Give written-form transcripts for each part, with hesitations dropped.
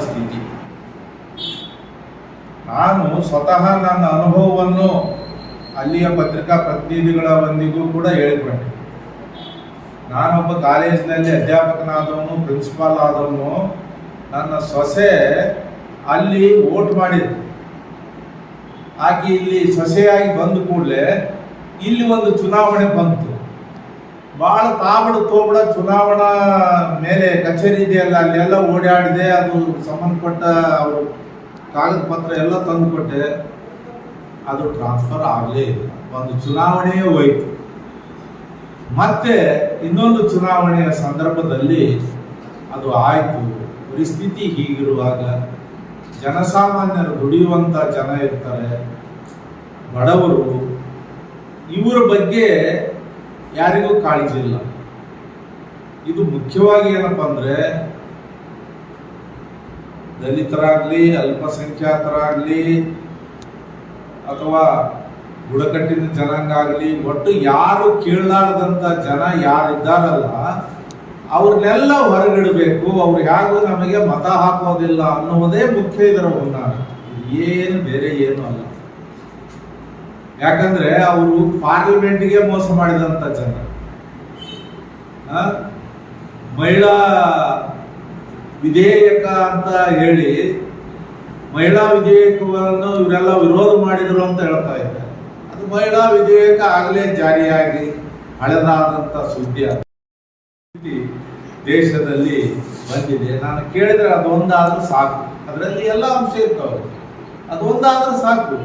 ಸ್ಥಿತಿ. ನಾನು ಸ್ವತಃ ನನ್ನ ಅನುಭವವನ್ನು ಅಲ್ಲಿಯ ಪತ್ರಿಕಾ ಪ್ರತಿನಿಧಿಗಳೊಂದಿಗೂ ಕೂಡ ಹೇಳಿಕೊಂಡೆ. ನಾನೊಬ್ಬ ಕಾಲೇಜಿನಲ್ಲಿ ಅಧ್ಯಾಪಕನಾದವನು, ಪ್ರಿನ್ಸಿಪಾಲ್ ಆದವನು. ನನ್ನ ಸೊಸೆ ಅಲ್ಲಿ ವೋಟ್ ಮಾಡಿದ್ರು. ಆಕೆ ಇಲ್ಲಿ ಸೊಸೆಯಾಗಿ ಬಂದ ಕೂಡಲೇ ಇಲ್ಲಿ ಒಂದು ಚುನಾವಣೆ ಬಂತು. ಭಾಳ ತೋಬಡ ಚುನಾವಣಾ ಮೇಲೆ ಕಚೇರಿ ಇದೆಯಲ್ಲ, ಅಲ್ಲೆಲ್ಲ ಓಡಾಡಿದೆ. ಅದು ಸಂಬಂಧಪಟ್ಟ ಅವರು ಕಾಗದ ಪತ್ರ ಎಲ್ಲ ತಂದುಕೊಟ್ಟೆ. ಅದು ಟ್ರಾನ್ಸ್ಫರ್ ಆಗಲೇ ಇಲ್ಲ. ಒಂದು ಚುನಾವಣೆಯೇ ಹೋಯಿತು. ಮತ್ತೆ ಇನ್ನೊಂದು ಚುನಾವಣೆಯ ಸಂದರ್ಭದಲ್ಲಿ ಅದು ಆಯಿತು. ಪರಿಸ್ಥಿತಿ ಹೀಗಿರುವಾಗ ಜನಸಾಮಾನ್ಯರು, ದುಡಿಯುವಂಥ ಜನ ಇರ್ತಾರೆ, ಬಡವರು, ಇವರ ಬಗ್ಗೆ ಯಾರಿಗೂ ಕಾಳಜಿ ಇಲ್ಲ. ಇದು ಮುಖ್ಯವಾಗಿ ಏನಪ್ಪ ಅಂದರೆ, ದಲಿತರಾಗಲಿ, ಅಲ್ಪಸಂಖ್ಯಾತರಾಗಲಿ, ಅಥವಾ ಬುಡಕಟ್ಟಿನ ಜನಾಂಗ ಆಗಲಿ, ಒಟ್ಟು ಯಾರು ಕೇಳಲಾರದಂಥ ಜನ ಯಾರಿದ್ದಾರಲ್ಲ ಅವ್ರನ್ನೆಲ್ಲ ಹೊರಗಿಡಬೇಕು. ಅವ್ರು ಯಾರಿಗೂ ನಮಗೆ ಮತ ಹಾಕೋದಿಲ್ಲ ಅನ್ನುವುದೇ ಮುಖ್ಯ ಇದರ ಹುನ್ನಾರ. ಏನು ಬೇರೆ ಏನು ಅಲ್ಲ. ಯಾಕಂದ್ರೆ ಅವರು ಪಾರ್ಲಿಮೆಂಟ್ಗೆ ಮೋಸ ಮಾಡಿದಂಥ ಜನ. ಮಹಿಳಾ ವಿಧೇಯಕ ಅಂತ ಹೇಳಿ ಮಹಿಳಾ ವಿಧೇಯಕವನ್ನು ಇವರೆಲ್ಲ ವಿರೋಧ ಮಾಡಿದ್ರು ಅಂತ ಹೇಳ್ತಾ ಇದ್ದಾರೆ. ಅದು ಮಹಿಳಾ ವಿಧೇಯಕ ಆಗಲೇ ಜಾರಿಯಾಗಿ ಹಳೆದಾದಂಥ ಸುದ್ದಿ ದೇಶದಲ್ಲಿ ಬಂದಿದೆ. ನಾನು ಕೇಳಿದ್ರೆ ಅದೊಂದಾದ್ರೂ ಸಾಕು. ಅದರಲ್ಲಿ ಎಲ್ಲ ಅಂಶ ಇರ್ತಾವೆ, ಅದೊಂದಾದ್ರೂ ಸಾಕು.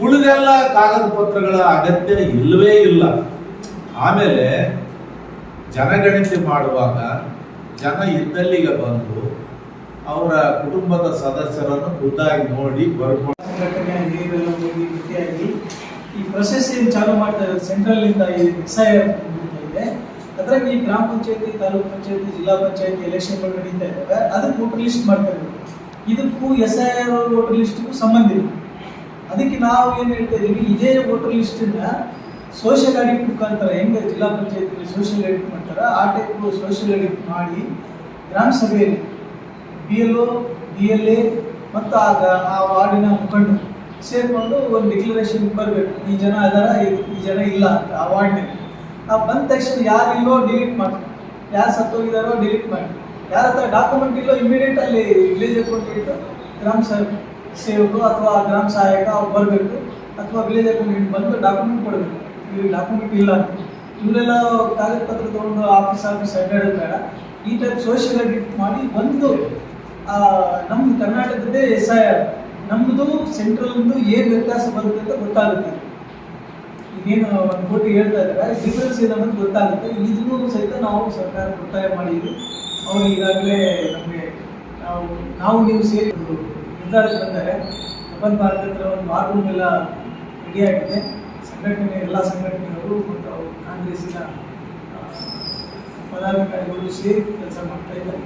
ಉಳಿದೆಲ್ಲ ಕಾಗದ ಪತ್ರಗಳ ಅಗತ್ಯ ಇಲ್ಲವೇ ಇಲ್ಲ. ಆಮೇಲೆ ಜನಗಣತಿ ಮಾಡುವಾಗ ಜನ ಇದ್ದಲ್ಲಿಗೆ ಬಂದು ಅವರ ಕುಟುಂಬದ ಸದಸ್ಯರನ್ನು ಖುದ್ದಾಗಿ ನೋಡಿ ಬರ್ಕೊಂಡು ಈ ಪ್ರೊಸೆಸ್ ಏನು ಚಾಲೂ ಮಾಡ್ತಾರೆ ಸೆಂಟ್ರಲ್ ಇಂದ SIR ಇದೆ. ಅದ್ರಾಗ ಈ ಗ್ರಾಮ ಪಂಚಾಯತಿ, ತಾಲೂಕು ಪಂಚಾಯತಿ, ಜಿಲ್ಲಾ ಪಂಚಾಯತಿ ಎಲೆಕ್ಷನ್ಗಳು ನಡೀತಾ ಇದ್ದಾವೆ. ಅದಕ್ಕೆ ವೋಟರ್ ಲಿಸ್ಟ್ ಮಾಡ್ತಾರೆ. ಇದಕ್ಕೂ SIR ವೋಟರ್ ಲಿಸ್ಟ್ಗೂ ಸಂಬಂಧ ಇಲ್ಲ. ಅದಕ್ಕೆ ನಾವು ಏನು ಹೇಳ್ತಾ ಇದೀವಿ, ಇದೇ ವೋಟರ್ ಲಿಸ್ಟನ್ನ ಸೋಷಿಯಲ್ ಆಡಿಟ್ ಮುಖಾಂತರ ಹೆಂಗೆ ಜಿಲ್ಲಾ ಪಂಚಾಯತಿಯಲ್ಲಿ ಸೋಷಿಯಲ್ ಆಡಿಟ್ ಮಾಡ್ತಾರೆ, ಆ ಟೈಪ್ ಸೋಷಿಯಲ್ ಆಡಿಟ್ ಮಾಡಿ ಗ್ರಾಮ ಸಭೆಯಲ್ಲಿ BLO, DLA ಮತ್ತು ಆ ವಾರ್ಡಿನ ಮುಖಂಡರು ಸೇರಿಕೊಂಡು ಒಂದು ಡಿಕ್ಲರೇಷನ್ ಬರಬೇಕು. ಈ ಜನ ಅದಾರ, ಈ ಜನ ಇಲ್ಲ ಅಂತ ಆ ವಾರ್ಡ್ನಲ್ಲಿ. ಬಂದ ತಕ್ಷಣ ಯಾರು ಇಲ್ಲೋ ಡಿಲೀಟ್ ಮಾಡಿ, ಯಾರು ಸತ್ತೋಗಿದಾರೋ ಡಿಲೀಟ್ ಮಾಡಿ, ಯಾರ ಹತ್ರ ಡಾಕ್ಯುಮೆಂಟ್ ಇಲ್ಲೋ ಇಮಿಡಿಯೇಟ್ ಅಲ್ಲಿ ವಿಲೇಜ್ ಅಕೌಂಟೆಂಟ್, ಗ್ರಾಮ ಸೇವಕರು ಅಥವಾ ಗ್ರಾಮ ಸಹಾಯಕ ಅವ್ರು ಬರಬೇಕು, ಅಥವಾ ವಿಲೇಜ್ ಅಕೌಂಟೆಂಟ್ ಬಂದು ಡಾಕ್ಯುಮೆಂಟ್ ಕೊಡಬೇಕು. ಇವ್ರಿಗೆ ಡಾಕ್ಯುಮೆಂಟ್ ಇಲ್ಲ ಅಂತ ಇವರೆಲ್ಲ ಕಾಗದ ಪತ್ರ ತೊಗೊಂಡು ಆಫೀಸ್ ಅಡ್ಡಾಡೋದು ಬೇಡ. ಈ ಟೈಪ್ ಸೋಷಿಯಲ್ ಆಡಿಟ್ ಮಾಡಿ ಒಂದು ನಮ್ದು ಕರ್ನಾಟಕದ್ದೇ SIR, ನಮ್ಮದು ಸೆಂಟ್ರಲ್ದು ಏನು ವ್ಯತ್ಯಾಸ ಬರುತ್ತೆ ಅಂತ ಗೊತ್ತಾಗುತ್ತೆ. ಏನು 1 ಕೋಟಿ ಹೇಳ್ತಾ ಇದ್ದಾರೆ, ಡಿಫ್ರೆನ್ಸ್ ಏನನ್ನೋದು ಗೊತ್ತಾಗುತ್ತೆ. ಇದನ್ನು ಸಹಿತ ನಾವು ಸರ್ಕಾರ ಒತ್ತಾಯ ಮಾಡಿದ್ವಿ. ಅವರು ಈಗಾಗಲೇ ನಮಗೆ ನಾವು ನೀವು ಸೇರಿ ನಿರ್ಧಾರಕ್ಕೆ ಬಂದರೆ ಓಪನ್ ಭಾರತ ಹತ್ರ ಒಂದು ವಾರ್ ಎಲ್ಲ ರೆಡಿಯಾಗಿದೆ. ಸಂಘಟನೆ, ಎಲ್ಲ ಸಂಘಟನೆಗಳು ಮತ್ತು ಅವರು ಕಾಂಗ್ರೆಸ್ಸಿನ ಪದಾಧಿಕಾರಿಗಳು ಸೇರಿ ಕೆಲಸ ಮಾಡ್ತಾ ಇದ್ದಾರೆ.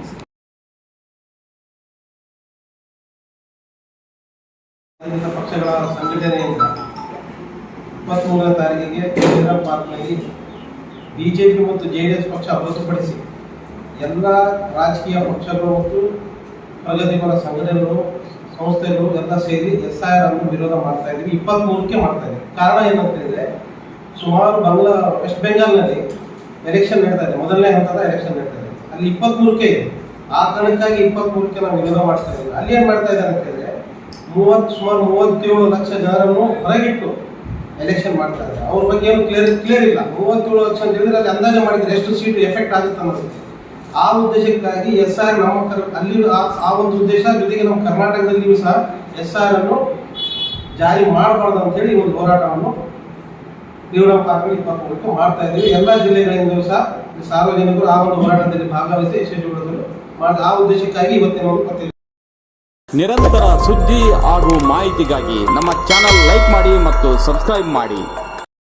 ಪಕ್ಷಗಳ ಸಂಘಟನೆಯಿಂದ 23ನೇ ತಾರೀಕಿಗೆ ನೆಹರು ಪಾರ್ಕ್ನಲ್ಲಿ BJP ಮತ್ತು JDS ಪಕ್ಷ ಹೊರತುಪಡಿಸಿ ಎಲ್ಲ ರಾಜಕೀಯ ಪಕ್ಷಗಳು ಮತ್ತು ಪ್ರಗತಿಪರ ಸಂಘಟನೆಗಳು, ಸಂಸ್ಥೆಗಳು ಎಲ್ಲ ಸೇರಿ SIR ಅನ್ನು ವಿರೋಧ ಮಾಡ್ತಾ ಇದ್ದೀವಿ. 23ಕ್ಕೆ ಮಾಡ್ತಾ ಇದ್ದೀವಿ. ಕಾರಣ ಏನಂತ ಹೇಳಿದ್ರೆ, ಸುಮಾರು ವೆಸ್ಟ್ ಬೆಂಗಾಲ್ನಲ್ಲಿ ಎಲೆಕ್ಷನ್ ನಡೀತಾ ಇದೆ, ಮೊದಲನೇ ಹಂತದ ಎಲೆಕ್ಷನ್ ನಡೀತಾ ಇದೆ. ಅಲ್ಲಿ 23ಕ್ಕೆ ಇದೆ. ಆ ಕಾರಣಕ್ಕಾಗಿ 23ಕ್ಕೆ ನಾವು ವಿರೋಧ ಮಾಡ್ತಾ ಇದ್ದೀವಿ. ಅಲ್ಲಿ ಏನು ಮಾಡ್ತಾ ಇದ್ದಾರೆ ಅಂತ ಹೇಳಿದ್ರೆ, ಸುಮಾರು 37 ಲಕ್ಷ ಜನರನ್ನು ಹೊರಗಿಟ್ಟು ಎಲೆಕ್ಷನ್ ಮಾಡ್ತಾ ಇದ್ದಾರೆ. ಅವ್ರ ಬಗ್ಗೆ ಏನು ಕ್ಲಿಯರ್ ಇಲ್ಲ. 37 ಲಕ್ಷ ಅಂತ ಹೇಳಿದ್ರೆ ಅಲ್ಲಿ ಅಂದಾಜು ಮಾಡಿದ್ರೆ ಎಷ್ಟು ಸೀಟ್ ಎಫೆಕ್ಟ್ ಆಗುತ್ತೆ ಅನ್ನೋದು. ಆ ಉದ್ದೇಶಕ್ಕಾಗಿ SIR ನಮ್ಮ ಅಲ್ಲಿ ಆ ಒಂದು ಉದ್ದೇಶ ಜೊತೆಗೆ ನಮ್ಮ ಕರ್ನಾಟಕದಲ್ಲಿಯೂ ಸಹ SIR ಅನ್ನು ಜಾರಿ ಮಾಡಬಾರ್ದು ಅಂತೇಳಿ ಒಂದು ಹೋರಾಟವನ್ನು ದೇವರಾಮ್ ಪಾರ್ಕ್ನಲ್ಲಿ 23ಕ್ಕೆ ಮಾಡ್ತಾ ಇದ್ದೀವಿ. ಎಲ್ಲ ಜಿಲ್ಲೆಗಳಿಂದಲೂ ಸಹ ಸಾರ್ವಜನಿಕರು ಆ ಒಂದು ಹೋರಾಟದಲ್ಲಿ ಭಾಗವಹಿಸಿ ಯಶಸ್ವಿಗೊಳಿಸಲು ಆ ಉದ್ದೇಶಕ್ಕಾಗಿ ಇವತ್ತಿನ ಒಂದು ನಿರಂತರ ಸುದ್ದಿ ಹಾಗೂ ಮಾಹಿತಿಗಾಗಿ ನಮ್ಮ ಚಾನಲ್ ಲೈಕ್ ಮಾಡಿ ಮತ್ತು ಸಬ್ಸ್ಕ್ರೈಬ್ ಮಾಡಿ.